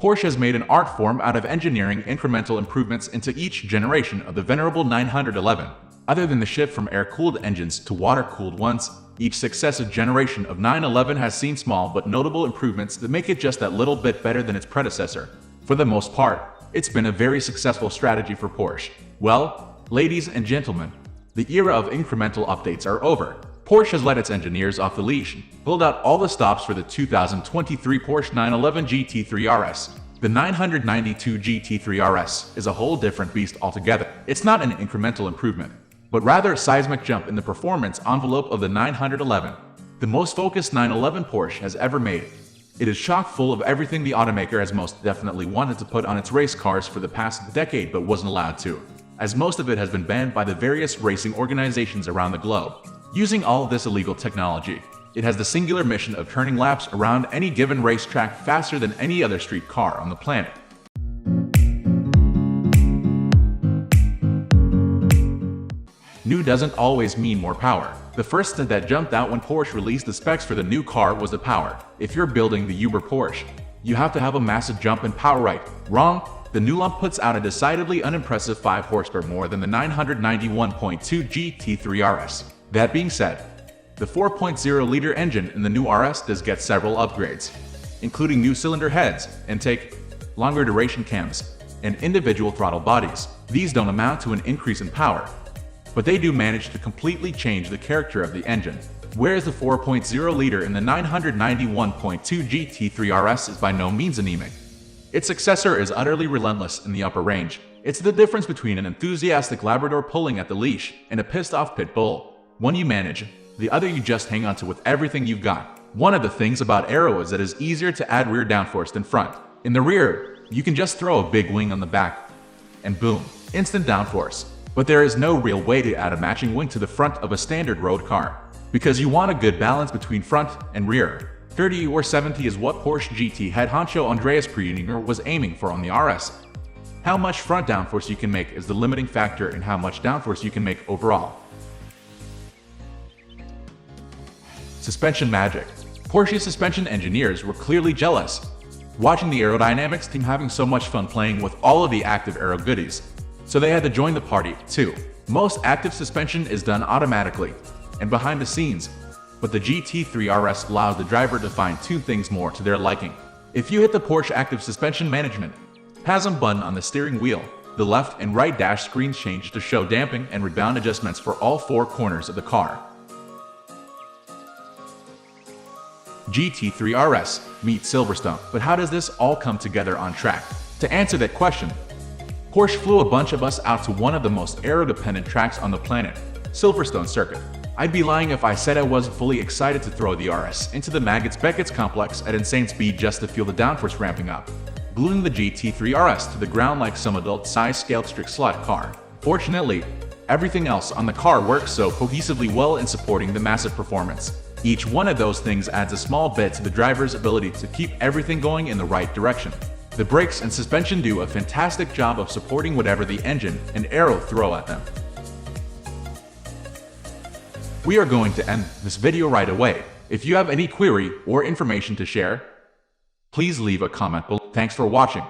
Porsche has made an art form out of engineering incremental improvements into each generation of the venerable 911. Other than the shift from air-cooled engines to water-cooled ones, each successive generation of 911 has seen small but notable improvements that make it just that little bit better than its predecessor. For the most part, it's been a very successful strategy for Porsche. Well, ladies and gentlemen, the era of incremental updates are over. Porsche has let its engineers off the leash, pulled out all the stops for the 2023 Porsche 911 GT3 RS. The 992 GT3 RS is a whole different beast altogether. It's not an incremental improvement, but rather a seismic jump in the performance envelope of the 911, the most focused 911 Porsche has ever made. It is chock full of everything the automaker has most definitely wanted to put on its race cars for the past decade but wasn't allowed to, as most of it has been banned by the various racing organizations around the globe. Using all of this illegal technology, it has the singular mission of turning laps around any given racetrack faster than any other street car on the planet. New doesn't always mean more power. The first thing that jumped out when Porsche released the specs for the new car was the power. If you're building the Uber Porsche, you have to have a massive jump in power, right? Wrong. The new lump puts out a decidedly unimpressive 5 horsepower more than the 991.2 GT3 RS. That being said, the 4.0-liter engine in the new RS does get several upgrades, including new cylinder heads, intake, longer duration cams, and individual throttle bodies. These don't amount to an increase in power, but they do manage to completely change the character of the engine. Whereas the 4.0-liter in the 991.2 GT3 RS is by no means anemic. Its successor is utterly relentless in the upper range. It's the difference between an enthusiastic Labrador pulling at the leash and a pissed-off pit bull. One you manage, the other you just hang onto with everything you've got. One of the things about Aero is that it is easier to add rear downforce than front. In the rear, you can just throw a big wing on the back, and boom, instant downforce. But there is no real way to add a matching wing to the front of a standard road car, because you want a good balance between front and rear. 30 or 70 is what Porsche GT head honcho Andreas Preuninger was aiming for on the RS. How much front downforce you can make is the limiting factor in how much downforce you can make overall. Suspension magic. Porsche's suspension engineers were clearly jealous, watching the aerodynamics team having so much fun playing with all of the active aero goodies. So they had to join the party, too. Most active suspension is done automatically and behind the scenes, but the GT3 RS allows the driver to fine-tune things more to their liking. If you hit the Porsche Active Suspension Management PASM button on the steering wheel, the left and right dash screens change to show damping and rebound adjustments for all 4 corners of the car. GT3 RS meets Silverstone. But how does this all come together on track? To answer that question, Porsche flew a bunch of us out to one of the most aero-dependent tracks on the planet, Silverstone Circuit. I'd be lying if I said I wasn't fully excited to throw the RS into the Maggots-Beckett's complex at insane speed just to feel the downforce ramping up, gluing the GT3 RS to the ground like some adult-sized scaled strict slot car. Fortunately, everything else on the car works so cohesively well in supporting the massive performance. Each one of those things adds a small bit to the driver's ability to keep everything going in the right direction. The brakes and suspension do a fantastic job of supporting whatever the engine and aero throw at them. We are going to end this video right away. If you have any query or information to share, please leave a comment below. Thanks for watching.